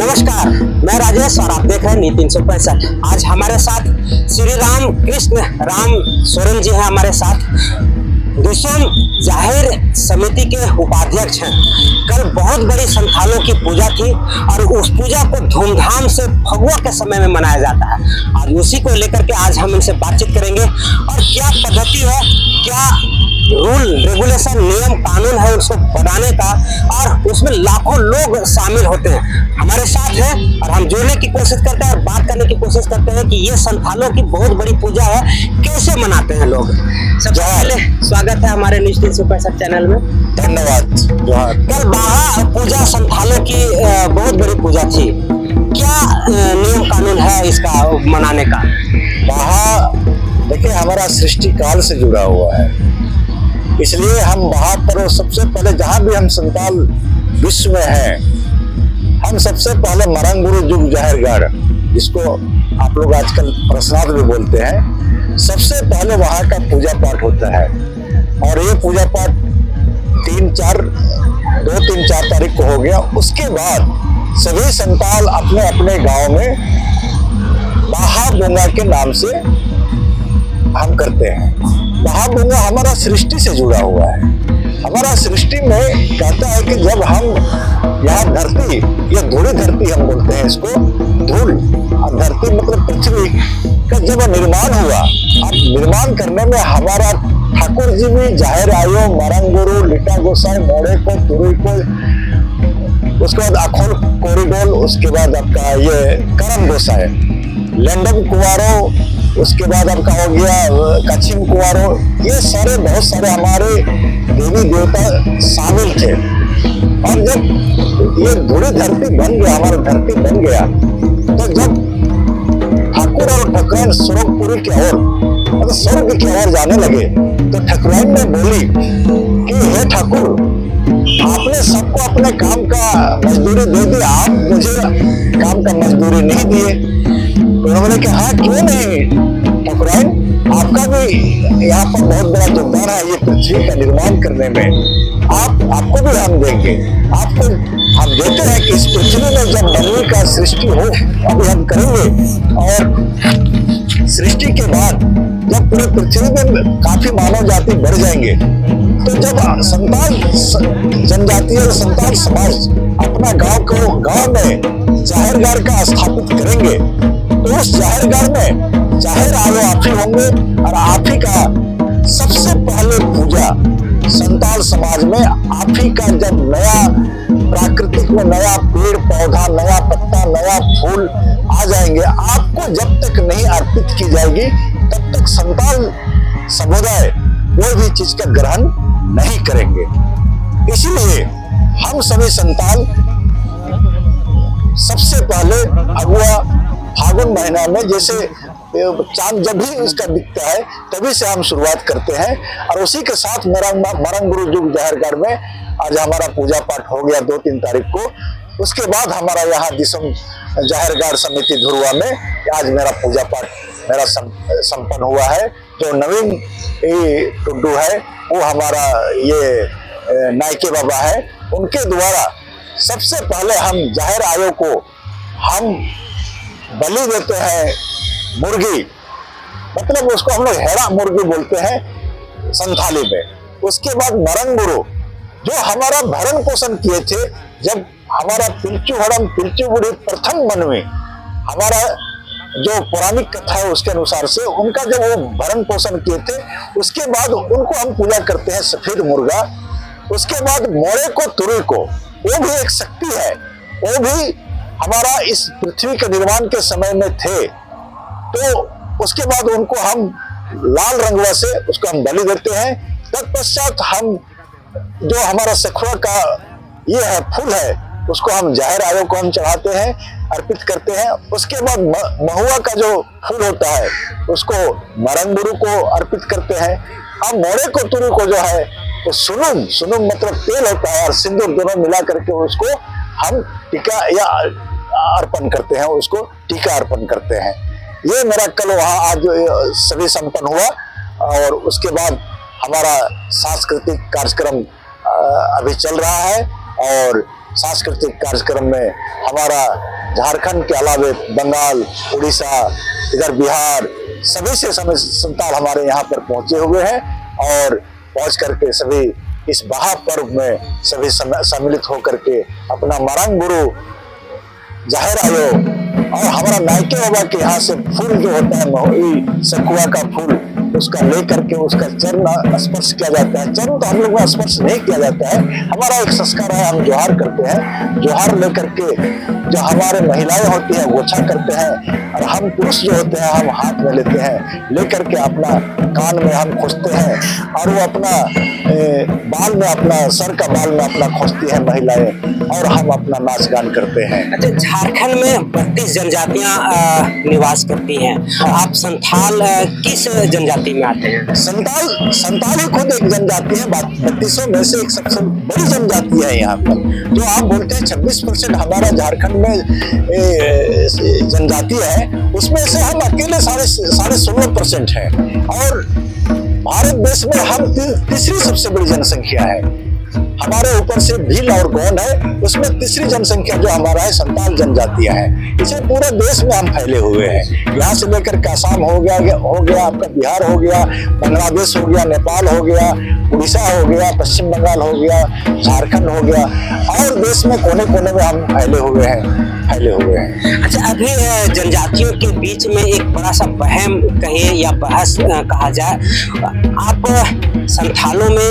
नमस्कार, मैं राजेश और आप देख रहे हैं नीति 365। आज हमारे साथ श्री राम कृष्ण राम सोरेन जी हैं हमारे साथ। दिसोम जाहिर समिति के उपाध्यक्ष हैं। कल बहुत बड़ी संथालों की पूजा थी और उस पूजा को धूमधाम से फगुआ के समय में मनाया जाता है। आज उसी को लेकर के आज हम इनसे बातचीत करेंगे और क्या पद्धति है, क्या रूल रेगुलेशन नियम कानून है उसको बनाने का, और उसमें लाखों लोग शामिल होते हैं। हमारे साथ हैं और हम जोड़ने की कोशिश करते हैं और बात करने की कोशिश करते हैं कि ये संथालों की बहुत बड़ी पूजा है, कैसे मनाते हैं लोग। सबसे पहले स्वागत है हमारे न्यूज़ 365 चैनल में। धन्यवाद। कल बाहा पूजा संथालों की बहुत बड़ी पूजा थी, क्या नियम कानून है इसका मनाने का? बाहा देखिए हमारा सृष्टि काल से जुड़ा हुआ है, इसलिए हम वहां पर सबसे पहले जहां भी हम संताल विश्व में हैं, हम सबसे पहले मरंगुरु जुग जाहिरगढ़, जिसको आप लोग आजकल प्रश्नार्थ भी बोलते हैं, सबसे पहले वहां का पूजा पाठ होता है। और ये पूजा पाठ 2-3-4 तारीख को हो गया। उसके बाद सभी संताल अपने अपने गांव में बाहा बोंगा के नाम से हम करते हैं। बाहा बोंगा हमारा सृष्टि से जुड़ा हुआ है। हमारा सृष्टि में कहता है कि जब हम यहाँ धरती, ये धूली धरती हम बोलते हैं इसको, धूल और धरती मतलब पृथ्वी का जब निर्माण हुआ, अब निर्माण करने में हमारा ठाकुर जी भी जाहिर आयो, मरंगुरु, लिटा गोसाई, मोड़े को, तुरी को, उसके बाद अखोल कोरिडोल, उसके बाद आपका ये करम गोसाई, लंडन कुवारो, उसके बाद आपका हो गया कच्छिम कुवारो, ये सारे बहुत सारे हमारे देवी देवता शामिल थे। और जब ये धूड़ी धरती बन गया, हमारा धरती बन गया, तो जब ठाकुर और ठकुराइन स्वर्गपुरी की ओर, मतलब स्वर्ग की ओर जाने लगे, तो ठकुराइन ने बोली कि हे ठाकुर, आपने सबको अपने काम का मजदूरी दे दी, आप मुझे काम का मजदूरी नहीं दिए। उन्होंने कहा हाँ क्यों नहीं ठकुराइन, आपका भी यहाँ पर बहुत बड़ा योगदान है ये पृथ्वी का निर्माण करने में, आपको भी हम देंगे। आपको हम देते हैं कि इस पृथ्वी में जब मानवी का सृष्टि हो, अभी हम करेंगे। और सृष्टि के बाद जब पूरे पृथ्वी में काफी मानव जाति बढ़ जाएंगे, तो जब संताल जनजाति और संताल समाज अपना गांव में जाहिरगढ़ का स्थापित करेंगे, तो उस जाहिरगढ़ में जाहिर आयो आप ही होंगे। और आप ही का सबसे पहले पूजा संताल समाज में आप ही का, जब नया प्राकृतिक में नया पेड़ पौधा, नया पत्ता, नया फूल आ जाएंगे, आपको जब तक नहीं अर्पित की जाएगी तब तक संताल समुदाय कोई भी चीज का ग्रहण नहीं करेंगे। इसीलिए हम सभी संताल सबसे पहले अगुआ फागुन महीना में, जैसे चांद जब भी इसका दिखता है तभी से हम शुरुआत करते हैं। और उसी के साथ मरंगुरु जुग जाहिरगढ़ में आज हमारा पूजा पाठ हो गया 2-3 तारीख को। उसके बाद हमारा यहाँ दिसोम जाहिरगढ़ समिति धुरुआ में आज मेरा पूजा पाठ मेरा संपन्न हुआ है। जो नवीन टुड्डू है वो हमारा ये नायके बाबा है, उनके द्वारा सबसे पहले हम जाहिर आयो को हम बलि देते हैं मुर्गी, मतलब उसको हम लोग हेड़ा मुर्गी बोलते हैं संथाली में। उसके बाद मरंगुरु जो हमारा भरण पोषण किए थे, जब हमारा पिल्चू हड़म पिल्चू बुढ़ी प्रथम मनवी, हमारा जो पौराणिक कथा है उसके अनुसार से उनका जब वो भरण पोषण किए थे, उसके बाद उनको हम पूजा करते हैं सफेद मुर्गा। उसके बाद मोड़े को तुरी को, वो भी एक शक्ति है, वो भी हमारा इस पृथ्वी के निर्माण के समय में थे, तो उसके बाद उनको हम लाल रंगवा से उसको हम बलि देते हैं। तत्पश्चात हम जो हमारा सखुआ का ये है फूल है, उसको हम जाहिर आयो को हम चढ़ाते हैं, अर्पित करते हैं। उसके बाद महुआ का जो फूल होता है उसको मरंगुरु को अर्पित करते हैं। अब मोड़े को तुरी को जो है तो सुनुम मतलब तेल होता है और सिंदूर दोनों मिला करके उसको हम टीका या अर्पण करते हैं, उसको टीका अर्पण करते हैं। ये मेरा कल वहाँ आज सभी संपन्न हुआ। और उसके बाद हमारा सांस्कृतिक कार्यक्रम अभी चल रहा है और सांस्कृतिक कार्यक्रम में हमारा झारखंड के अलावा बंगाल, उड़ीसा, इधर बिहार, सभी से संताल हमारे यहाँ पर पहुंचे हुए हैं और पहुंच करके सभी इस महापर्व में सभी सम्मिलित होकर के अपना मरंग गुरु जाहिर आयो और हमारा नायके बाबा के यहाँ से फूल जो होता है महुई सखुआ का फूल, उसका लेकर के उसका चरण स्पर्श किया जाता है। चरण तो हम लोग में स्पर्श नहीं किया जाता है, हमारा एक संस्कार है, हम जोहार करते हैं। जोहार लेकर के जो हमारे महिलाएं होती है गोछा करते हैं और हम पुरुष जो होते हैं हम हाथ में लेते हैं, लेकर के अपना कान में हम खोजते हैं और वो अपना बाल में, अपना सर का बाल में अपना खोजती है महिलाएं और हम अपना नाच गान करते हैं। अच्छा, झारखंड में 32 जनजातियां निवास करती हैं। आप संथाल किस जनजाति में आते हैं? संताल ही खुद एक जनजाति है, 32 में से एक सबसे बड़ी जनजाति है यहाँ पर। जो आप बोलते हैं 26% हमारा झारखंड में जनजाति है, उसमें से हम अकेले 16.5% है और भारत देश में हम तीसरी सबसे बड़ी जनसंख्या है। हमारे ऊपर से भील और गोंड है, उसमें तीसरी जनसंख्या जो हमारा है संताल जनजातियां है। इसे पूरे देश में हम फैले हुए हैं, यहाँ से लेकर के असम हो गया आपका बिहार हो गया, बांग्लादेश हो गया, नेपाल हो गया, उड़ीसा हो गया, पश्चिम बंगाल हो गया, झारखंड हो गया और देश में कोने कोने में हम फैले हुए हैं। अच्छा, अभी जनजातियों के बीच में एक बड़ा सा वहम कहे या बहस कहा जाए, आप संथालों में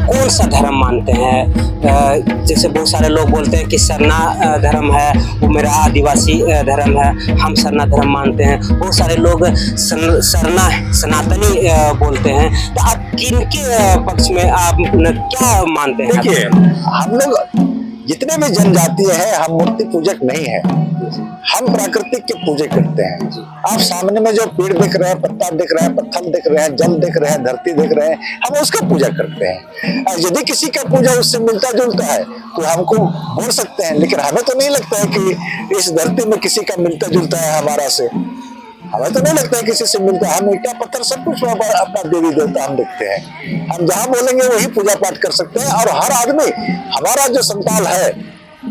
कौन सा धर्म मानते हैं? जैसे बहुत सारे लोग बोलते हैं कि सरना धर्म है, वो मेरा आदिवासी धर्म है, हम सरना धर्म मानते हैं। बहुत सारे लोग सरना सनातनी बोलते हैं। तो आप किनके पक्ष में आप क्या मानते हैं? देखिए, हम लोग जितने भी जनजातीय हैं हम मूर्ति पूजक नहीं है, हम प्राकृतिक के पूजे करते हैं। आप सामने में जो पेड़ दिख रहे हैं, पत्ता दिख रहा है, पत्थर दिख रहे हैं, जल दिख रहे हैं, धरती दिख रहे हैं, हम उसका पूजा करते हैं। और यदि किसी का पूजा उससे मिलता जुलता है तो हमको बोल सकते हैं, लेकिन हमें तो नहीं लगता है कि इस धरती में किसी का मिलता जुलता है हमारा से। हमें तो नहीं लगता है किसी से मिलता है। हम ईटा पत्थर सब कुछ अपना देवी देवता हम देखते हैं, हम जहाँ बोलेंगे वही पूजा पाठ कर सकते हैं। और हर आदमी, हमारा जो संताल है,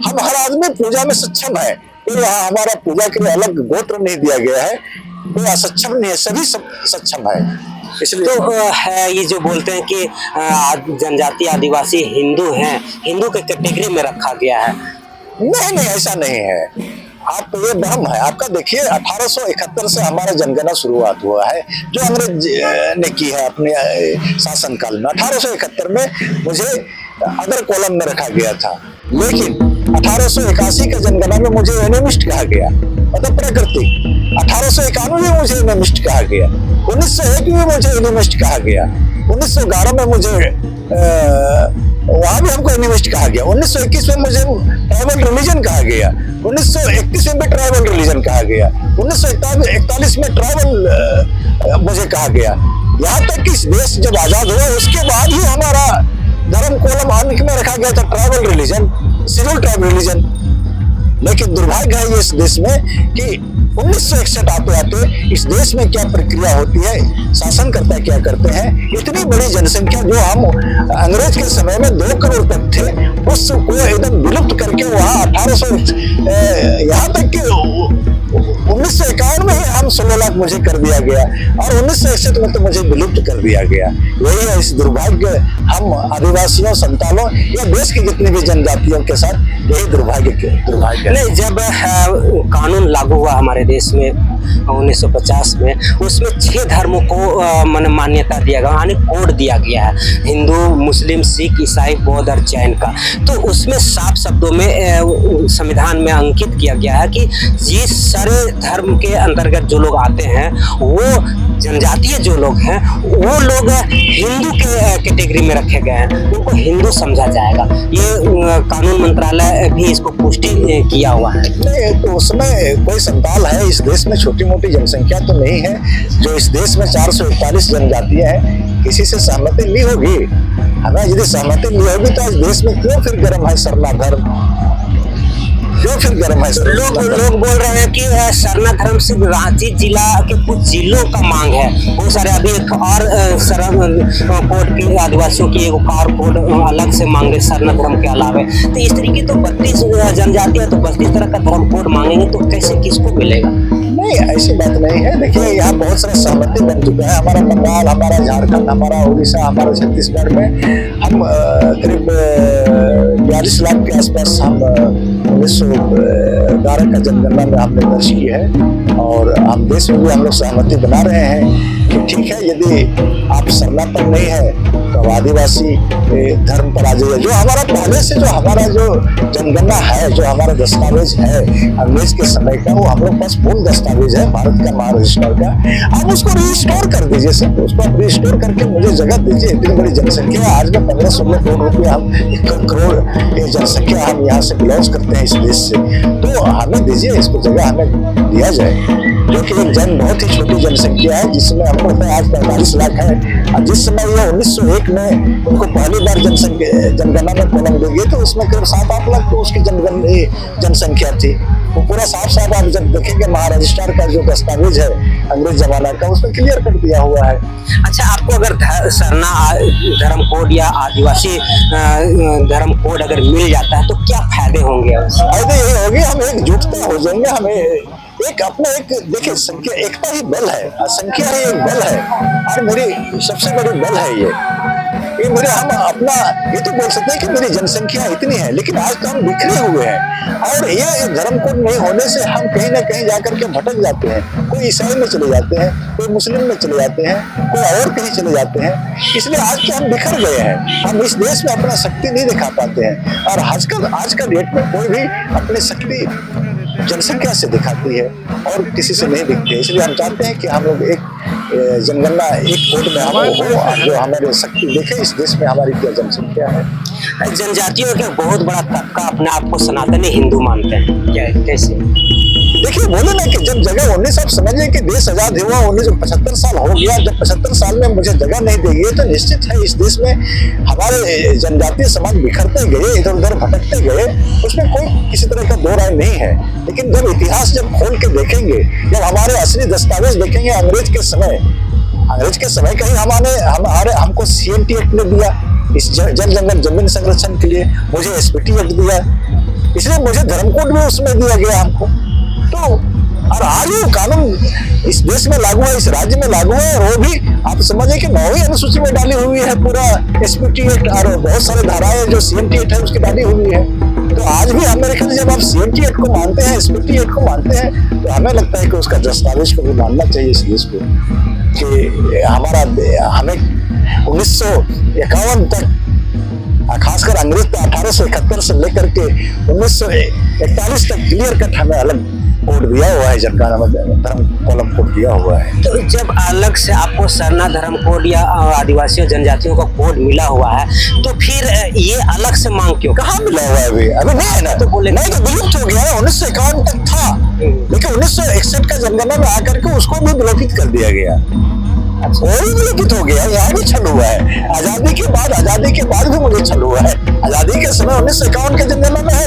हम हर आदमी पूजा में सक्षम है। तो यहाँ हमारा पूजा के लिए अलग गोत्र नहीं दिया गया है, कोई असक्षम नहीं है, सभी सक्षम है। इसलिए तो ये जो बोलते हैं कि जनजाति आदिवासी हिंदू हैं, हिंदू के कैटेगरी में रखा गया है। नहीं, ऐसा नहीं है। आप तो ये भ्रम है आपका। देखिए, 1871 से हमारा जनगणना शुरुआत हुआ है जो अंग्रेज ने की है अपने शासनकाल में। 1871 में मुझे अदर कॉलम में रखा गया था, लेकिन 1881 का जनगणना में मुझे एनिमिस्ट कहा गया, मतलब प्राकृतिक। 1891 में मुझे एनिमिस्ट कहा गया, 1901 में मुझे एनिमिस्ट कहा गया, 1911 में मुझे वहां भी हमको एनिमिस्ट कहा गया, 1921 में मुझे ट्राइबल रिलीजन कहा गया, 1931 में भी ट्राइबल रिलीजन कहा गया, 1941 में ट्राइबल मुझे कहा गया। यहाँ तक कि इस देश जब आजाद हुआ उसके बाद ही हमारा धर्म कॉलम अंक में रखा गया था tribal religion, schedule tribe religion. लेकिन दुर्भाग्य है इस देश में कि 1961 आते आते इस देश में क्या प्रक्रिया होती है, शासनकर्ता क्या करते हैं, इतनी बड़ी जनसंख्या जो हम अंग्रेज के समय में 2 करोड़ तक थे, उसको एकदम विलुप्त करके वहाँ 1800 यहाँ तक कि 1951 में ही हम 16 लाख मुझे कर दिया गया और 1961 में तो मुझे विलुप्त कर दिया गया। यही है इस दुर्भाग्य, हम आदिवासियों, संतालों या देश की जितनी भी जनजातियों के साथ यही दुर्भाग्य। नहीं, जब कानून लागू हुआ हमारे देश में 1950 में, उसमें 6 धर्मों को मान्यता दिया गया, यानी कोड दिया गया है, हिंदू, मुस्लिम, सिख, ईसाई, बौद्ध और जैन का। तो उसमें साफ शब्दों में संविधान में अंकित किया गया है कि ये सारे धर्म के अंतर्गत जो लोग आते हैं, वो जनजातीय जो लोग हैं, वो लोग हिंदू के कैटेगरी में रखे गए हैं, उनको हिंदू समझा जाएगा। ये कानून मंत्रालय भी इसको पुष्टि किया हुआ है। नहीं, तो उसमें कोई संताल है इस देश में, छोटी मोटी जनसंख्या तो नहीं है। जो इस देश में 441 जनजातियां हैं, किसी से सहमति नहीं होगी। हमें यदि सहमति नहीं होगी तो इस देश में क्यों फिर गर्म है सरना धर्म। क्यों फिर गर्म है? लोग बोल रहे हैं कि सरना धर्म सिर्फ रांची जिला के कुछ जिलों का मांग है। बहुत सारे अभी एक और सरना कोड की आदिवासियों की एक और कोड अलग से मांगे सरना धर्म के अलावे। तो इस तरीके तो 32 जनजातियां तो 32 तरह का धर्म कोड मांगेंगे तो कैसे किसको मिलेगा? नहीं, ऐसी बात नहीं है। देखिए, यहाँ बहुत सारा सहमति बन चुका है। हमारा बंगाल, हमारा झारखंड, हमारा उड़ीसा, हमारा छत्तीसगढ़ में हम करीब 42 लाख के आसपास हम 1911 का जनगणना में हमने दर्ज की है। और हम देश में भी हम लोग सहमति बना रहे हैं कि ठीक है, यदि आप सरना पर नहीं है तो आदिवासी धर्म पर आ जाइए। जो हमारा पहले से जो हमारा जो जनगणना है, जो हमारा दस्तावेज है अंग्रेज के समय का, वो हम लोग पास पूर्ण दस्तावेज है भारत का महारजिस्टर का। आप उसको रिस्टोर कर दीजिए सर, उसको आप रिस्टोर करके मुझे जगह दीजिए। इतनी बड़ी जनसंख्या है, आज में 15-16 करोड़ रुपया, हम 1 करोड़ जनसंख्या हम यहाँ से बिलोंग करते हैं इस देश से, तो हमें दीजिए, इसको जगह हमें दिया जाए। क्योंकि एक बहुत ही छोटी जनसंख्या है, जिसमें हमको आज 45 लाख है। और जिस समय ये 1901 में उनको पहली बार जनगणना में कॉलम दी गई तो उसमें करीब 7-8 लाख तो उसकी जनसंख्या थी। वो पूरा साफ आप जब देखेंगे महारजिस्टर का जो दस्तावेज है अंग्रेज जमाना का, उसमें क्लियर कर दिया हुआ है। अच्छा, आपको अगर सरना धर्म कोड या आदिवासी धर्म कोड अगर मिल जाता है तो क्या फायदे होंगे? फायदे ये होंगे, हम एकजुटता हो जाएंगे। हमें एक अपना एक देखिए, संख्या एकता ही बल है, संख्या ही एक बल है। और मेरी सबसे बड़ी बल है ये मेरे, हम अपना ये तो बोल सकते हैं कि मेरी जनसंख्या इतनी है, लेकिन आज तो हम बिखरे हुए हैं। और ये धर्म कोड नहीं होने से हम कहीं ना कहीं जाकर के भटक जाते हैं। कोई ईसाई में चले जाते हैं, कोई मुस्लिम में चले जाते हैं, कोई और कहीं चले जाते हैं। इसलिए आज तो हम बिखर गए हैं, हम इस देश में अपना शक्ति नहीं दिखा पाते हैं। और आज का डेट में कोई भी अपनी शक्ति जनसंख्या से दिखाती है और किसी से नहीं दिखती है। इसलिए हम चाहते हैं कि हम लोग एक जनगणना, एक कोड में हम हो जो हमारे शक्ति देखे इस देश में हमारी क्या जनसंख्या है। जनजातियों के बहुत बड़ा तबका अपने आप को सनातनी हिंदू मानते हैं, क्या कैसे? देखिए, बोले ना कि जब जगह 19 आप समझिए कि देश आजाद हुआ 75 साल हो गया, जब 75 साल में मुझे जगह नहीं देगी तो निश्चित है इस देश में हमारे जनजातीय समाज बिखरते गए, इधर उधर भटकते गए, उसमें कोई किसी तरह का दो राय नहीं है। लेकिन जब इतिहास जब खोल के देखेंगे, जब हमारे असली दस्तावेज देखेंगे अंग्रेज के समय कहीं हमको CNT एक्ट ने दिया इस जल जंगल जमीन संरक्षण के लिए, मुझे SPT एक्ट दिया, इसलिए मुझे धर्म कोड भी उसमें दिया गया हमको। तो और आज वो कानून इस देश में लागू है, इस राज्य में लागू है, और वो भी आप समझिए कि 9वीं अनुसूची में डाली हुई है पूरा SPT एक्ट, और बहुत सारे धाराएं जो CNT एक्ट है उसकी डाली हुई है। तो आज भी मेरे ख्याल जब आप CNT एक्ट को मानते हैं, SPT एक्ट को मानते हैं, तो हमें लगता है कि उसका दस्तावेज को भी मानना चाहिए इस देश को, कि हमें 1951 तक, खासकर अंग्रेज तो 1871 से लेकर के 1941 तक क्लियर कट हमें अलग कोड दिया हुआ है, जनगणना में धर्म कॉलम कोड दिया हुआ है। तो जब अलग से आपको सरना धर्म कोड या आदिवासी जनजातियों का कोड मिला हुआ है तो फिर ये अलग से मांग क्यों? कहाँ मिला हुआ है अभी नहीं है ना, तो बोले नहीं, तो विलुप्त हो गया है। 1951 तक था, लेकिन 1961 का जनगणना में आकर के उसको भी विलोपित कर दिया गया। वो भी विलोपित हो गया, यहाँ भी छल हुआ है। आजादी के बाद भी मुझे छल हुआ है। आजादी के समय 1951 के जनगणना में है,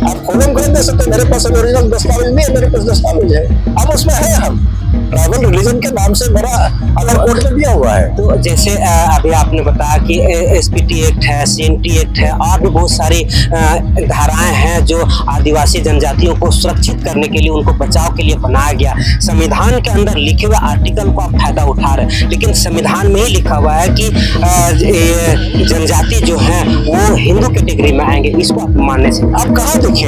आप खोलम खरीद दे सकते। मेरे पास ओरिजिनल दस्तावेज नहीं है, मेरे पास दस्तावेज है, अब उसमें है हम ट्राइबल रिलीजन के नाम से मेरा अलग कोड दिया हुआ है। तो जैसे अभी आपने बताया कि SPT एक्ट है, CNT एक्ट है, और भी बहुत सारी धाराएं हैं जो आदिवासी जनजातियों को सुरक्षित करने के लिए, उनको बचाव के लिए बनाया गया। संविधान के अंदर लिखे हुए आर्टिकल को आप फायदा उठा रहे हैं, लेकिन संविधान में ही लिखा हुआ है कि जनजाति जो है वो हिंदू कैटेगरी में आएंगे। इसको आप मानने से आप कहाँ लिखे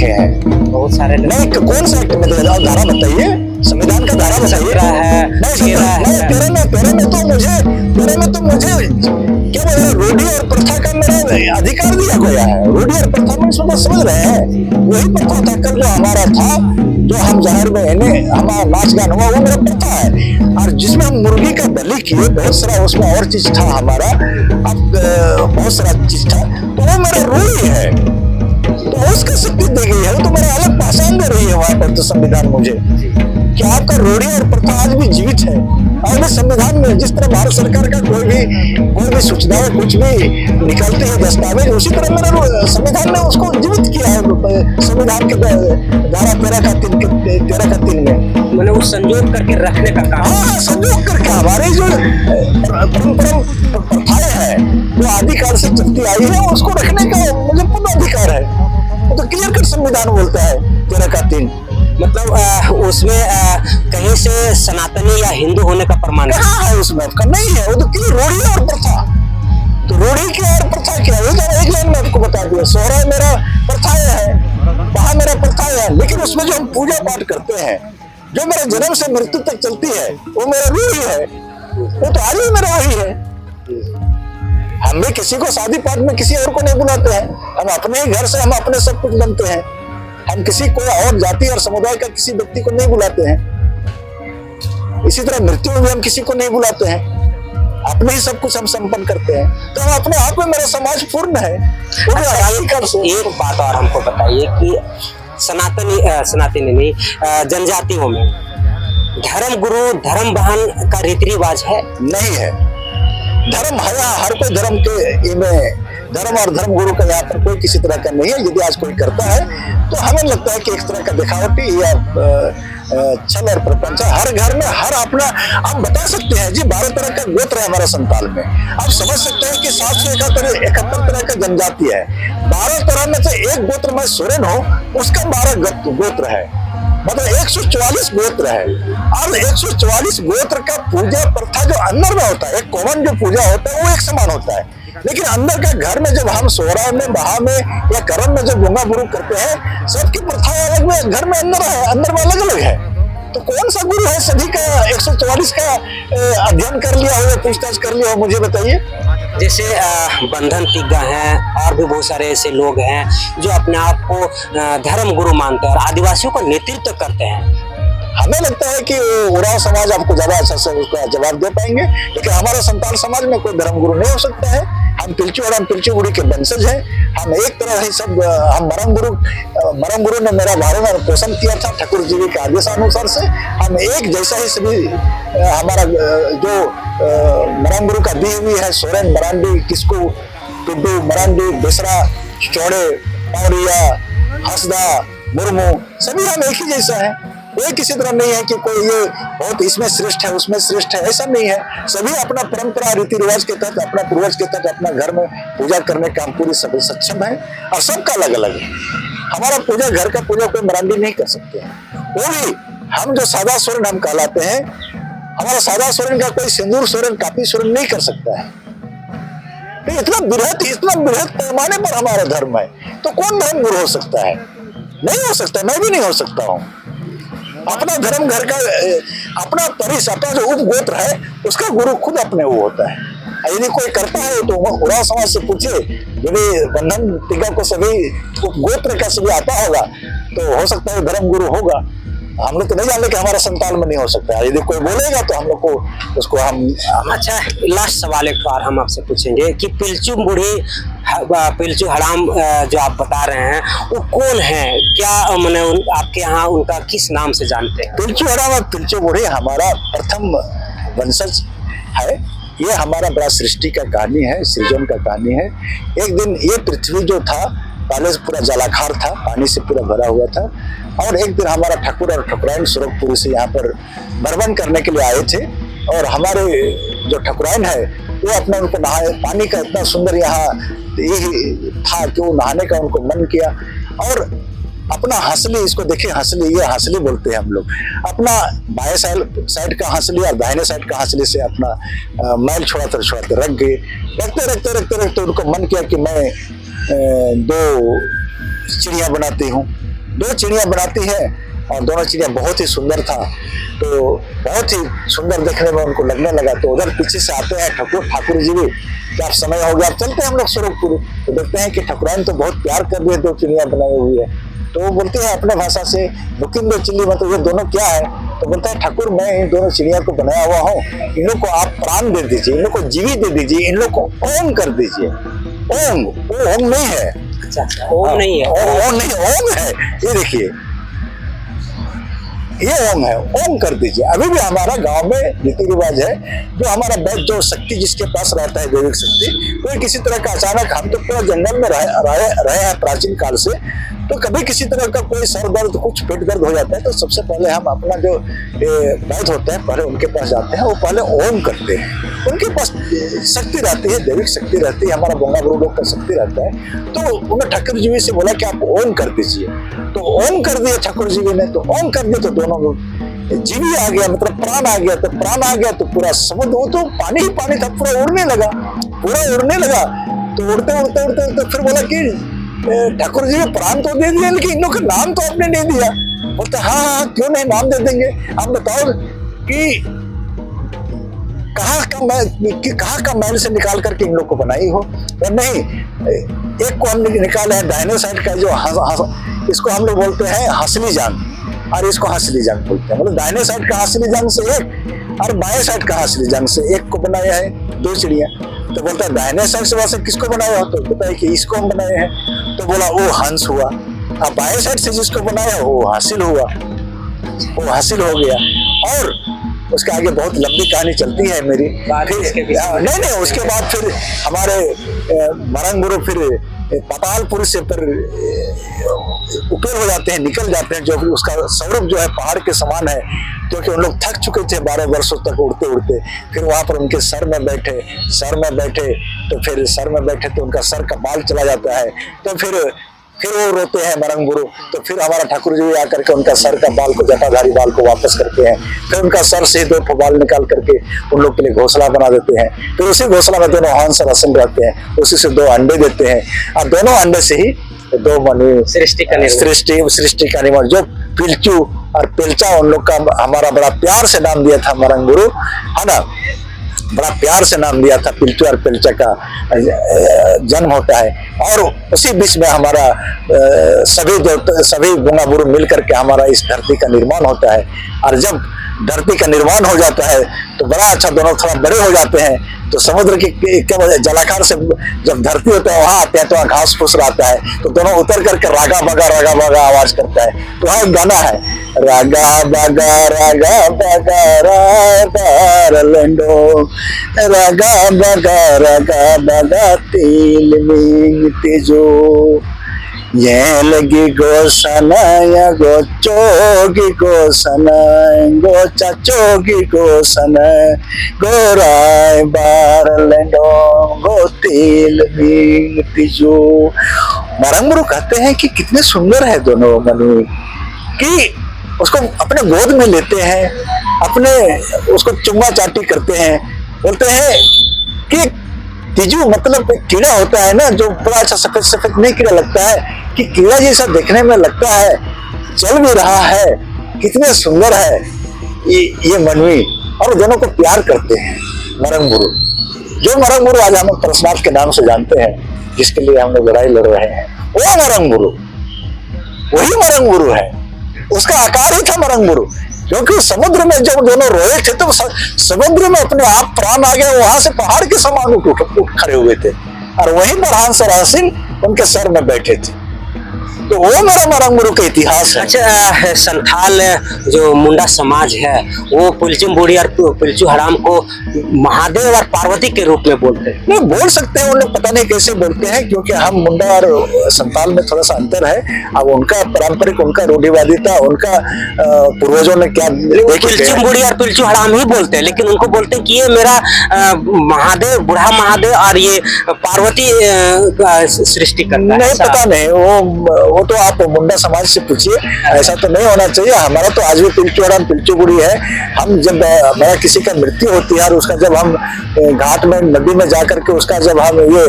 हैं? बहुत सारे नहीं, कौन सा एक्ट में धारा बताइए, संविधान का धारा बताइए। तेरे में तो मुझे क्या बोल रहे, रूढ़ी और प्रथा का मेरा अधिकार दिया गया है। रूढ़ी और प्रथा में समझ रहे हैं, वही प्रथा था कल जो हमारा था, जो हम जहर में हमारा नाच गान हुआ, वो मेरा प्रथा है। और जिसमें हम मुर्गी का बलि किए, बहुत सारा उसमें और चीज था हमारा, अब बहुत सारा चीज था, तो वो मेरा रूढ़ी है, तो उसका शक्ति दी गई है, वो तो मेरा अलग पहचान दे रही है वहां पर तो संविधान मुझे। कि आपका रूढ़ी और प्रथा आज भी जीवित है। और भी संविधान में जिस तरह भारत सरकार का कोई भी सूचना कुछ भी निकलती है दस्तावेज, उसी तरह मेरा संविधान ने उसको जीवित किया है संविधान के धारा 13 में। मैंने वो संजोग करके रखने का काम। हाँ, संजोग करके हमारे जो परंपरा प्रथाएं हैं जो आदिकाल से चलती आई है उसको रखने का मुझे पूर्ण अधिकार है। वो तो क्लियर कट संविधान बोलता है 13 मतलब उसमें कहीं से सनातनी या हिंदू होने का प्रमाण कहाँ है उसमें? आपका नहीं है। वो तो क्लियर रूढ़ी और प्रथा, तो रूढ़ी क्या और प्रथा क्या है? तो एक लाइन में आपको बता दिया, सोहरा मेरा प्रथाएं है, वहां मेरा प्रथाएं है, लेकिन उसमें जो हम पूजा पाठ करते हैं जो मेरा जन्म से मृत्यु तक चलती है वो मेरा रूढ़ी है, वो तो आज भी मेरा वही है। हम भी किसी को शादी पाठ में किसी और को नहीं बुलाते हैं, हम अपने ही घर से हम अपने सब कुछ बनते हैं। हम किसी को और जाति और समुदाय का किसी व्यक्ति को नहीं बुलाते हैं। इसी तरह मृत्यु में भी हम किसी को नहीं बुलाते हैं, अपने ही सब कुछ हम संपन्न करते हैं। तो हम अपने आप में मेरा समाज पूर्ण है। एक बात और हमको बताइए कि सनातनी नहीं जनजातियों में धर्म गुरु धर्म बहन का रीति रिवाज है? नहीं है। धर्म है, हर कोई धर्म के में धर्म और धर्म गुरु का यहाँ पर कोई किसी तरह का नहीं है। यदि आज कोई करता है तो हमें लगता है कि एक तरह का दिखावटी या छल और प्रपंच। हर घर में हर अपना आप बता सकते हैं जी 12 तरह का गोत्र है हमारा संताल में। आप समझ सकते हैं कि 771 तरह का जनजाति है। 12 तरह में से एक गोत्र में सोरेन हो, उसका 12 गोत्र है, मतलब 144 गोत्र है। और 144 गोत्र का पूजा प्रथा जो अंदर में होता है, एक कॉमन जो पूजा होता है वो एक समान होता है, लेकिन अंदर का घर में जब हम सोहरा में बहा में या करम में जब गंगा गुरु करते हैं, सबकी प्रथा अलग में घर में अंदर है, अंदर में अलग अलग है। तो कौन सा गुरु है सभी का 144 का अध्ययन कर लिया हो या पूछताछ कर लिया हो, मुझे बताइए। जैसे बंधन तिग्गा हैं और भी बहुत सारे ऐसे लोग हैं जो अपने आप को धर्म गुरु मानते हैं और आदिवासियों का नेतृत्व करते हैं। हमें लगता है कि उराव समाज आपको ज्यादा अच्छा से उसका जवाब दे पाएंगे, लेकिन हमारे संताल समाज में कोई धर्म गुरु नहीं हो सकता है। हम पिलचू और हम पिलचू गुरु के वंशज हैं। हम एक तरह ही सब हम मरम गुरु ने मेरा भारण पोषण किया था ठाकुर जी के आदेशानुसार से। हम एक जैसा ही सभी हमारा जो मरम गुरु का दी हुई है, सोरेन, मरांडी, किस्कू, टुड्डू, मरांडी, बेसरा, चौड़े, पौरिया, हंसदा, मुर्मू, सभी हम एक ही जैसा है। कोई किसी तरह नहीं है कि कोई ये बहुत इसमें श्रेष्ठ है उसमें श्रेष्ठ है, ऐसा नहीं है। सभी अपना परंपरा रीति रिवाज के तहत अपना पूर्वज के तहत अपना घर में पूजा करने का हम पूरी सभी सक्षम है और सबका अलग अलग है। हमारा पूजा घर का पूजा कोई मरांडी नहीं कर सकते हैं। वो भी हम जो सादा सोरेन हम कहलाते हैं, हमारा सादा सोरेन का कोई सिंदूर सोरेन, कापी सोरेन नहीं कर सकता है। तो इतना बृहद पैमाने पर हमारा धर्म है, तो कौन धर्म गुरु हो सकता है? नहीं हो सकता, मैं भी नहीं हो सकता हूँ। अपना धर्म घर का अपना परिस, अपना जो उपगोत्र है उसका गुरु खुद अपने वो होता है। यदि कोई करता है तो उराव समाज से पूछे, यदि बंधन तिग्गा को सभी उपगोत्र का सभी आता होगा तो हो सकता है धर्म गुरु होगा। हम लोग तो नहीं जानते कि हमारा संतान में नहीं हो सकता है। यदि कोई बोलेगा तो हम लोग को उसको हम अच्छा, लास्ट सवाल एक बार हम आपसे पूछेंगे कि पिलचू बूढ़ी पिलचू हड़ाम जो आप बता रहे हैं वो कौन है? क्या मैंने आपके यहाँ उनका किस नाम से जानते हैं? पिलचू हड़ाम और पिलचू बूढ़ी हमारा प्रथम वंशज है। ये हमारा बड़ा सृष्टि का कहानी है, सृजन का कहानी है। एक दिन ये पृथ्वी जो था पहले से पूरा जलाखार था, पानी से पूरा भरा हुआ था, और एक दिन हमारा ठाकुर और ठकुराइन सुरखपुरी से यहाँ पर भ्रमण करने के लिए आए थे। और हमारे जो ठकुराइन है वो अपना उनको नहाए, पानी का इतना सुंदर यहाँ यही था कि वो नहाने का उनको मन किया। और अपना हंसली, इसको देखिए हंसली, ये हंसली बोलते हैं हम लोग, अपना बाएं साइड का हंसली और दाहिने साइड का हंसली से अपना मैल छोड़ाते रख गए। रखते उनको मन किया कि मैं 2 चिड़िया बनाती हूँ। 2 चिड़िया बनाती है और दोनों चिड़िया बहुत ही सुंदर था, तो बहुत ही सुंदर देखने में उनको लगने लगा। तो उधर पीछे से आते हैं ठाकुर जी भी, कि आप समय हो गया, आप चलते हैं हम लोग स्वरूपपुर। तो देखते हैं कि ठकुराइन तो बहुत प्यार कर रही है, 2 चिड़िया बनाई हुई है। तो वो बोलते हैं अपने भाषा से, बुकिंग 2 चिड़िया, मतलब ये दोनों क्या है? तो बोलता है ठाकुर मैं इन दोनों चिड़िया को बनाया हुआ हूँ, इन लोग को आप प्राण दे दीजिए, इन लोग को जीवी दे दीजिए, इन लोग को ओम कर दीजिए। ओम, वो ओम नहीं है। अच्छा, ओम नहीं है, ओम नहीं, ओम है। ये देखिए ये ओम है, ओम कर दीजिए। अभी भी हमारा गांव में रीति रिवाज है, जो हमारा वैद्य जो शक्ति जिसके पास रहता है, दैविक शक्ति, कोई किसी तरह का अचानक, हम तो पूरा जंगल में रहे हैं प्राचीन काल से, तो कभी किसी तरह का कोई सर दर्द, कुछ पेट दर्द हो जाता है तो सबसे पहले हम अपना जो वैद्य होते हैं पहले उनके पास जाते हैं, वो पहले ओम करते हैं। उनके पास शक्ति रहती है, दैविक शक्ति रहती है, हमारा बोंगा गुरु लोग का शक्ति रहता है। तो उन्होंने ठाकुर जी से बोला कि आप ओम कर दीजिए, तो ओम कर दिया ठाकुर जी ने। तो ओम कर दिया तो दोनों जीवी आ गया, मतलब प्राण आ गया। तो प्राण आ गया तो पूरा समुद्र, वो तो पानी ही पानी था, पूरा उड़ने लगा, पूरा उड़ने लगा। तो उड़ते उड़ते उड़ते उड़ते फिर बोला कि ठाकुर जी ने प्राण तो दे दिया, लेकिन इन लोग का नाम तो आपने नहीं दिया। बोलते हाँ हाँ क्यों नहीं, नाम दे देंगे। आप बताओ कि कहाँ का मैल से निकाल करके इन लोग को बनाई हो। और नहीं, एक को हमने निकाला है दाहिने साइड का, जो इसको हम लोग बोलते हैं हंसली जांग, और इसको हंसली जांग बोलते हैं। मतलब दाहिने साइड का हंसली जांग से एक, और बाएं साइड का हंसली जांग से एक को बनाया है, दो चिड़िया। तो बोलता है दाहिने साइड से वैसे किसको बनाया हो, तो बताया कि इसको हम बनाए हैं। तो बोला वो हंस हुआ। अब बाएं साइड से जिसको बनाया वो हासिल हुआ, वो हासिल हो गया। और उसके आगे बहुत लंबी कहानी चलती है मेरी। नहीं, उसके बाद फिर हमारे मरंग गुरु फिर पातालपुर से फिर ऊपर हो जाते हैं, निकल जाते हैं, जो उसका स्वरूप जो है पहाड़ के समान है, क्योंकि उन लोग थक चुके थे 12 वर्षों तक उड़ते उड़ते। फिर वहां पर उनके सर में बैठे तो फिर सर में बैठे तो उनका सर का बाल चला जाता है। तो फिर वो रोते हैं मरंग गुरु। तो फिर हमारा ठाकुर जी आकर के उनका सर का बाल को, जटाधारी बाल को वापस करते हैं। फिर उनका सर से 2 बाल निकाल करके उन लोग के लिए घोंसला बना देते हैं। फिर उसी घोंसला में दोनों हंस और हसन रहते हैं, उसी से 2 अंडे देते हैं, और दोनों अंडे से ही 2 मनु सृष्टि का निर्माण। जो पिल्चू और पिल्चा उन लोग का हमारा बड़ा प्यार से नाम दिया था मरंग गुरु, है ना, बड़ा प्यार से नाम दिया था। पिल्चू और पिल्चा का जन्म होता है, और उसी बीच में हमारा सभी बोंगा गुरु मिल करके हमारा इस धरती का निर्माण होता है। और जब धरती का निर्माण हो जाता है तो बड़ा अच्छा, दोनों थोड़ा बड़े हो जाते हैं। तो समुद्र के जलाकार से जब धरती होता है वहां आते हैं तो वहाँ घास फूस रहता है, तो दोनों उतर करके रागा बगा आवाज करता है। तो वहाँ एक गाना है, रागा बगा लंडो, रागा बगा तिल में तेजो, ये लगी गोसना या गोचोगी गोसना, गोचा चोगी गोसना, गोराय बार लेंडो, गोतिल बिंग तिजो। मरंग गुरु कहते हैं कि कितने सुंदर है दोनों मनु, कि उसको अपने गोद में लेते हैं, अपने उसको चुम्मा चाटी करते हैं। बोलते हैं कि तिजू मतलब कीड़ा होता है ना, जो बड़ा अच्छा सफेद सफेद नहीं कीड़ा लगता है, कि कीड़ा जैसा देखने में लगता है, चल भी रहा है, कितने सुंदर है ये मनवी। और दोनों को प्यार करते हैं मरंग गुरु। जो मरंग गुरु आज हम परशुनाथ के नाम से जानते हैं, जिसके लिए हम लोग लड़ाई लड़ रहे हैं, वो मरंग गुरु, वही मरंग गुरु है। उसका आकार ही था मरंग गुरु, क्योंकि समुद्र में जब दोनों रोए थे तो समुद्र में अपने आप प्राण आ गए, वहां से पहाड़ के समान उठ खड़े हुए थे, और वहीं पर हंस और हसीन उनके सर में बैठे थे। तो वो मेरा मरंग गुरु का इतिहास है। अच्छा, संथाल जो मुंडा समाज है वो पिल्चुम बूढ़ी और पिल्चू हराम को महादेव और पार्वती के रूप में बोलते हैं। नहीं बोल सकते हैं, उन लोग पता नहीं कैसे बोलते हैं, क्योंकि हम मुंडा और संथाल में थोड़ा सा अंतर है। अब उनका पारंपरिक, उनका रूढ़िवादिता, उनका पूर्वजों ने क्या, पिल्चुम बूढ़ी और पिल्चू हराम ही बोलते हैं, लेकिन उनको बोलते हैं कि ये मेरा महादेव, बूढ़ा महादेव और ये पार्वती सृष्टि करता है। नहीं पता नहीं, वो तो आप मुंडा समाज से पूछिए, ऐसा तो नहीं होना चाहिए। हमारा तो आज भी पिल्चू हराम पिल्चू बुढ़ी है। हम जब हमारा किसी का मृत्यु होती है और उसका जब हम घाट में, नदी में जाकर के उसका जब हम ये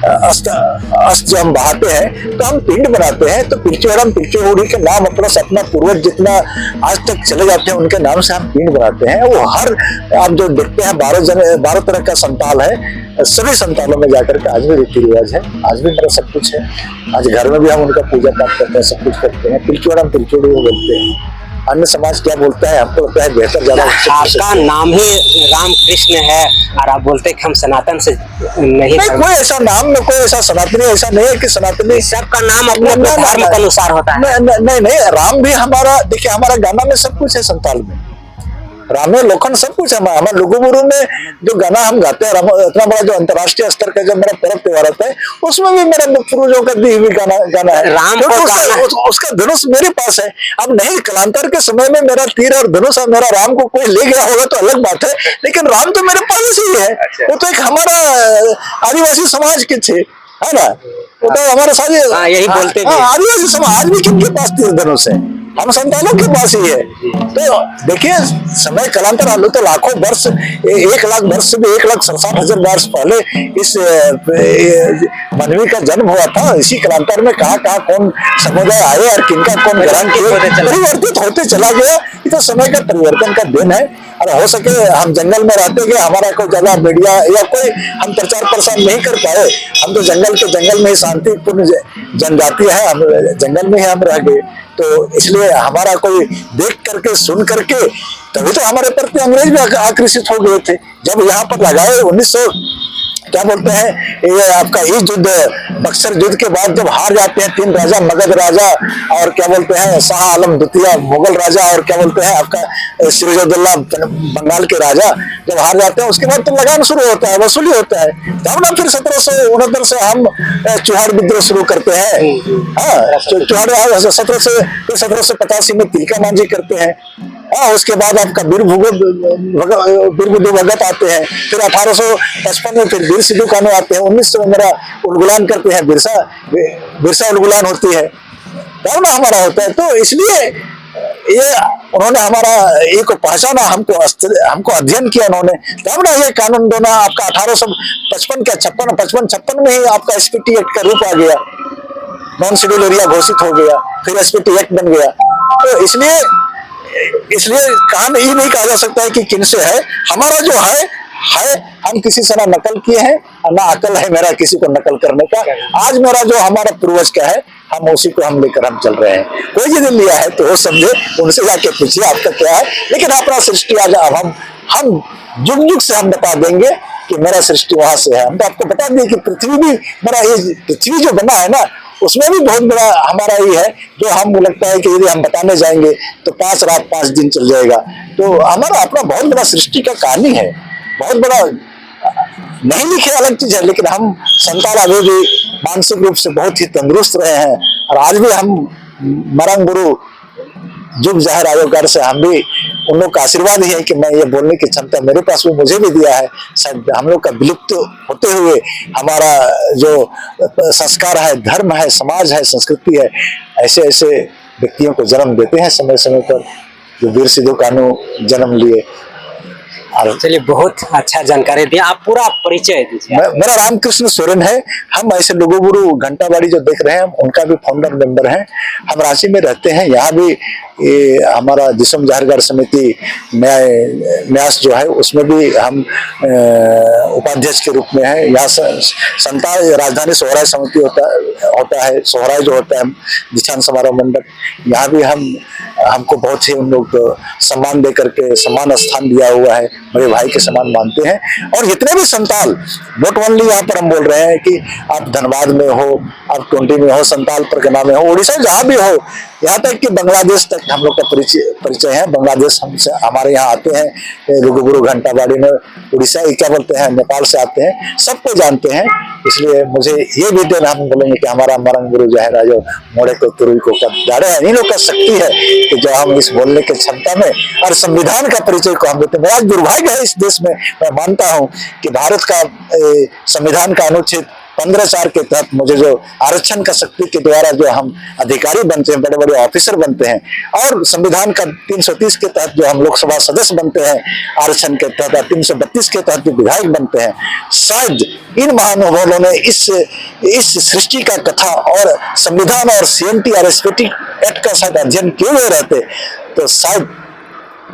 अस्त जब हम बहाते हैं तो हम पिंड बनाते हैं। तो पिल्चू हराम पिल्चू बुढ़ी के नाम प्लस अपना पूर्वज जितना आज तक चले जाते हैं उनके नाम से हम पिंड बनाते हैं। वो हर, आप जो देखते हैं 12 तरह का संताल है, सभी संतालों में जाकर के आज भी रीति रिवाज है, आज भी मेरा सब कुछ है। आज घर में भी हम उनका पूजा पाठ करते हैं, सब कुछ करते हैं। पिल्चू हराम पिल्चू बुढ़ी बोलते हैं। अन्य समाज क्या बोलता है हमको लगता है बेहतर ज्यादा। आपका नाम ही राम कृष्ण है और आप बोलते हैं कि हम सनातन से नहीं कोई ऐसा नाम में कोई ऐसा सनातनी ऐसा नहीं है कि सनातनी सबका नाम अपने धर्म के अनुसार होता है। नहीं, राम भी हमारा, देखिए हमारा गाना में सब कुछ है संताल में, रामे लोखन सब कुछ है। हमारे लुगुबुरु में जो गाना हम गाते हैं, इतना बड़ा जो अंतर्राष्ट्रीय स्तर का जो मेरा पर्व त्योहार होता है उसमें भी मेरे पूर्वजों का दी हुई गाना है। राम को उसका धनुष मेरे पास है। अब नहीं, कालांतर के समय में मेरा तीर और धनुष और मेरा राम को कोई ले गया होगा तो अलग बात है, लेकिन राम तो मेरे पास ही है। वो तो एक हमारा आदिवासी समाज के थे, है ना, वो तो हमारे साथ यही बोलते हैं आदिवासी समाज। आज भी किनके पास तीर धनुष है? हम संतानों के पास ही है। तो देखिए समय कालांतर आलू तो लाखों वर्ष, 1 लाख वर्ष से भी 1,60,000 वर्ष पहले इस मानवी का जन्म हुआ था। इसी कालांतर में कहाँ कौन समुदाय आए और किनका कौन ग्रहण किए, परिवर्तित होते चला गया। ये तो समय का परिवर्तन का दिन है। और हो सके हम जंगल में रहते गए, हमारा कोई ज्यादा मीडिया या कोई हम प्रचार प्रसार नहीं कर पाए। हम तो जंगल में ही शांतिपूर्ण जनजाति है, हम जंगल में ही हम रह गए। तो इसलिए हमारा कोई देख करके सुन करके तभी तो हमारे प्रति अंग्रेज भी आकर्षित हो गए थे। जब यहाँ पर लगाए 1900 क्या बोलते हैं ये आपका इस युद्ध, बक्सर युद्ध के बाद जब हार जाते हैं 3 राजा, मगध राजा और क्या बोलते हैं शाह आलम द्वितीय मुगल राजा और क्या बोलते हैं आपका सिराजुद्दौला बंगाल के राजा, जब हार जाते हैं उसके बाद तो लगान शुरू होता है, वसूली होता है। तब ना फिर 1769 से हम चुहाड़ विद्रोह शुरू करते हैं। चुहाड़ 1785 में तिलका मांझी करते हैं। उसके बाद आपका बीर बुद्धू भगत आते हैं। फिर 1855 में फिर वीर सिद्धू कानू आते हैं। 1900 में मेरा उलगुलान करते हैं, बिरसा उलगुलान होती है, तब ना हमारा होता है। तो इसलिए ये उन्होंने हमारा एक पहचाना, हमको अध्ययन किया उन्होंने, तब ना ये कानून बना। आपका 1855 का 56 में ही आपका एसपीटी एक्ट का रूप आ गया, नॉन शेड्यूल एरिया घोषित हो गया, फिर एसपीटी एक्ट बन गया। तो इसलिए काम ये नहीं कहा जा सकता है कि किनसे है। हमारा जो है हम किसी से ना नकल किए हैं और ना अकल है मेरा किसी को नकल करने का। आज मेरा जो हमारा पूर्वज का है हम उसी को हम लेकर हम चल रहे हैं। कोई यदि लिया है तो वो समझे, उनसे जाके पूछिए आपका क्या है। लेकिन अपना सृष्टि आज हम युग से हम बता देंगे कि मेरा सृष्टि वहां से है। हम तो आपको बता दें कि पृथ्वी भी मेरा, ये पृथ्वी जो बना है ना उसमें भी बहुत बड़ा हमारा ही है, जो हम लगता है कि यदि हम बताने जाएंगे तो 5 रात 5 दिन चल जाएगा। तो हमारा अपना बहुत बड़ा सृष्टि का कहानी है, बहुत बड़ा नहीं लिखे अलग चीज है। लेकिन हम संताल अभी भी मानसिक रूप से बहुत ही तंदुरुस्त रहे हैं और आज भी हम मरंग गुरु जुग जाहिर आयोगार से हम भी उन लोग का आशीर्वाद ही है कि मैं ये बोलने की क्षमता मेरे पास भी मुझे भी दिया है। शायद हम लोग का विलुप्त होते हुए हमारा जो संस्कार है, धर्म है, समाज है, संस्कृति है, ऐसे व्यक्तियों को जन्म देते हैं समय समय पर, जो वीर सिद्धू कानू जन्म लिए। चलिए बहुत अच्छा जानकारी दिया। आप पूरा परिचय दीजिए। मेरा रामकृष्ण सोरेन है। हम ऐसे लुगुबुरु घंटाबाड़ी जो देख रहे हैं उनका भी फाउंडर मेंबर हैं। हम रांची में रहते हैं। यहाँ भी ये हमारा दिसम जाहिरगार समिति न्यास जो है उसमें भी हम उपाध्यक्ष के रूप में है। यहाँ संताल राजधानी सोहराय समिति होता है, सोहराय जो होता है दीक्षांत समारोह मंडप, यहाँ भी हमको बहुत ही उन लोग सम्मान दे करके सम्मान स्थान दिया हुआ है, बड़े भाई के समान मानते हैं। और जितने भी संताल, नॉट ओनली यहाँ पर हम बोल रहे हैं कि आप धनबाद में हो, आप टोंटी में हो, संताल परगना में हो, उड़ीसा जहाँ भी हो, यहाँ तक कि बांग्लादेश तक हम लोग का परिचय है। बांग्लादेश हमसे हमारे यहाँ आते हैं, लुगुबुरु घंटाबाड़ी में, उड़ीसा क्या बोलते हैं, नेपाल से आते हैं, सबको जानते हैं। इसलिए मुझे ये भी दिन हम बोलेंगे कि हमारा मरंग गुरु जो है, जो मोड़े को तुरुई को दाड़े है, इन लोग का शक्ति है कि जो हम इस बोलने की क्षमता में और संविधान का परिचय को हम देते हैं। मेरा दुर्भाग्य है इस देश में, मैं मानता हूँ कि भारत का संविधान का अनुच्छेद 15(4) के तहत मुझे जो आरक्षण का शक्ति के द्वारा जो हम अधिकारी बनते हैं, बड़े बड़े ऑफिसर बनते हैं, और संविधान का 330 के तहत जो हम लोकसभा सदस्य बनते हैं आरक्षण के तहत, 332 के तहत जो विधायक बनते हैं, शायद इन महानुभावों ने इस सृष्टि का कथा और संविधान और CMT और SPT एक्ट का शायद अध्ययन किए हुए रहते तो शायद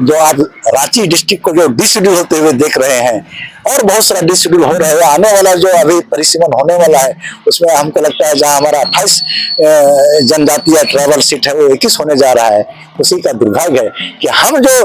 जो आज रांची डिस्ट्रिक्ट को जो डिशेड्यूल होते हुए देख रहे हैं और बहुत सारा डिशेड्यूल हो रहा है, आने वाला जो अभी परिसीमन होने वाला है उसमें हमको लगता है जहां हमारा 28 जनजातीय ट्राइबल सीट है वो 21 होने जा रहा है। उसी का दुर्भाग्य है कि हम जो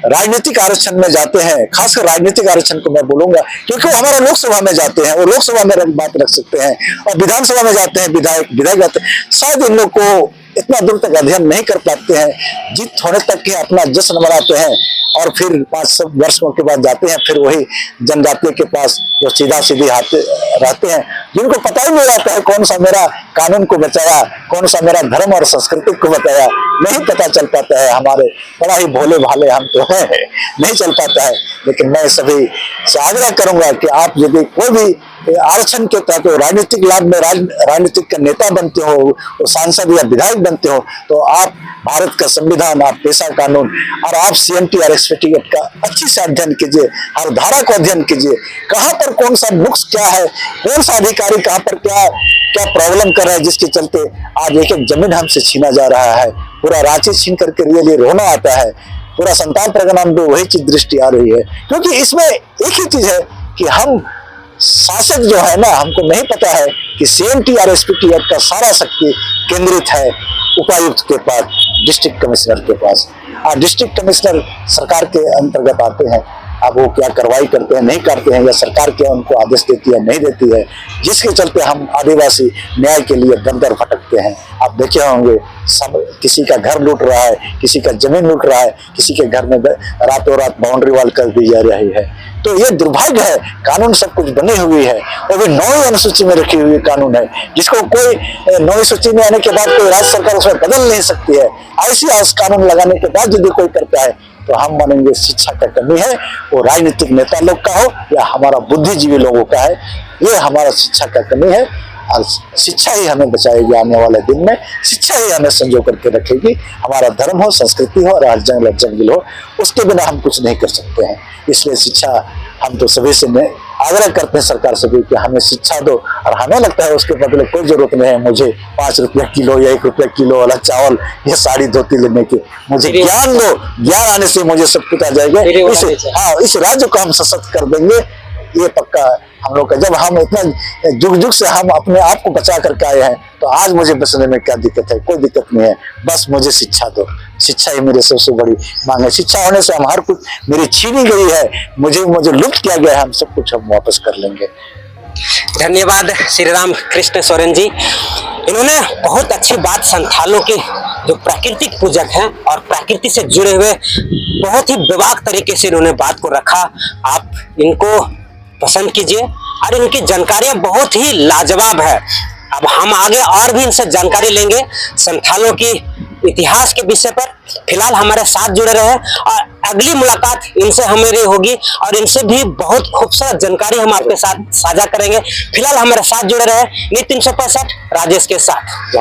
राजनीतिक आरक्षण में जाते हैं, खासकर राजनीतिक आरक्षण को मैं बोलूंगा क्योंकि वो हमारा लोकसभा में जाते हैं, वो लोकसभा में बात रख सकते हैं और विधानसभा में जाते हैं विधायक जाते हैं, शायद इन लोग को इतना दूर तक अध्ययन नहीं कर पाते हैं, जीत होने तक के अपना जश्न मनाते हैं और फिर 5 वर्षों के बाद जाते हैं फिर वही जनजातीय के पास जो सीधा सीधी आते रहते हैं, जिनको पता ही नहीं रहता है कौन सा मेरा कानून को बचाया, कौन सा मेरा धर्म और संस्कृति को बचाया, नहीं पता चल पाता है। हमारे बड़ा ही भोले भाले हम तो हैं, नहीं चल पाता है। लेकिन मैं सभी से आग्रह करूंगा कि आप यदि कोई भी आरक्षण के तहत राजनीतिक लाभ में राजनीतिक का नेता बनते हो, वो सांसद या विधायक बनते हो, तो आप भारत का संविधान, आप पेशा कानून और आप CMT और सर्टिफिकेट का अच्छी से अध्ययन कीजिए, हर धारा को अध्ययन कीजिए, कहाँ पर कौन सा नुक्स क्या है, कौन सा अधिकारी कहाँ पर क्या क्या प्रॉब्लम कर रहा है जिसके चलते आज एक जमीन हमसे छीना जा रहा है। पूरा रांची छीन करके रियली रोना आता है। पूरा संताल परगना में वही चीज दृष्टि आ रही है क्योंकि इसमें एक ही चीज है कि हम शासक जो है ना, हमको नहीं पता है कि CMT और SPT एक्ट का सारा शक्ति केंद्रित है उपायुक्त के पास, डिस्ट्रिक्ट कमिश्नर के पास। और डिस्ट्रिक्ट कमिश्नर सरकार के अंतर्गत आते हैं, अब वो क्या कार्रवाई करते हैं नहीं करते हैं, या सरकार क्या उनको आदेश देती है नहीं देती है, जिसके चलते हम आदिवासी न्याय के लिए दर दर भटकते हैं। आप देखे होंगे सब किसी का घर लूट रहा है, किसी का जमीन लूट रहा है, किसी के घर में रातों रात बाउंड्री वॉल कर दी जा रही है। तो ये दुर्भाग्य है। कानून सब कुछ बनी हुई है, वो भी 9वीं अनुसूची में रखी हुई कानून है, जिसको कोई 9वीं सूची में आने के बाद कोई राज्य सरकार उसमें बदल नहीं सकती है। ऐसी कानून लगाने के बाद यदि कोई करता है तो हम मानेंगे शिक्षा का कमी है, वो राजनीतिक नेता लोग का हो या हमारा बुद्धिजीवी लोगों का है, ये हमारा शिक्षा का कमी है। और शिक्षा ही हमें बचाएगी आने वाले दिन में, शिक्षा ही हमें संजो करके रखेगी। हमारा धर्म हो, संस्कृति हो और जंगल हो, उसके बिना हम कुछ नहीं कर सकते हैं। इसलिए शिक्षा हम तो सभी से आग्रह करते हैं सरकार से भी कि हमें शिक्षा दो, और हमें लगता है उसके बदले कोई जरूरत नहीं है मुझे 5 रुपया किलो या 1 रुपया किलो वाला चावल या साड़ी धोती लेने की। मुझे ज्ञान दो, ज्ञान आने से मुझे सब कुछ आ जाएगा। इस राज्य को हम सशक्त कर देंगे, ये पक्का हम लोग का। जब हम इतना जुग से हम अपने आप को बचा करके आए हैं, तो आज मुझे बचने में क्या दिक्कत है? कोई दिक्कत नहीं है, बस मुझे शिक्षा दो। शिक्षा ही मेरी सबसे बड़ी मांग है। शिक्षा होने से हम हर कुछ मेरी छीनी गई है, मुझे लुप्त किया गया है, हम सब कुछ हम वापस कर लेंगे। धन्यवाद श्री राम कृष्ण सोरेन जी। इन्होंने बहुत अच्छी बात संथालों की जो प्राकृतिक पूजक हैं और प्रकृति से जुड़े हुए बहुत ही बेबाक तरीके से इन्होंने बात को रखा। आप इनको पसंद कीजिए और इनकी जानकारियां बहुत ही लाजवाब है। अब हम आगे और भी इनसे जानकारी लेंगे संथालों की इतिहास के विषय पर। फिलहाल हमारे साथ जुड़े रहे और अगली मुलाकात इनसे हमारी होगी और इनसे भी बहुत खूबसूरत जानकारी हम आपके साथ साझा करेंगे। फिलहाल हमारे साथ जुड़े रहे नीति 365 राजेश के साथ।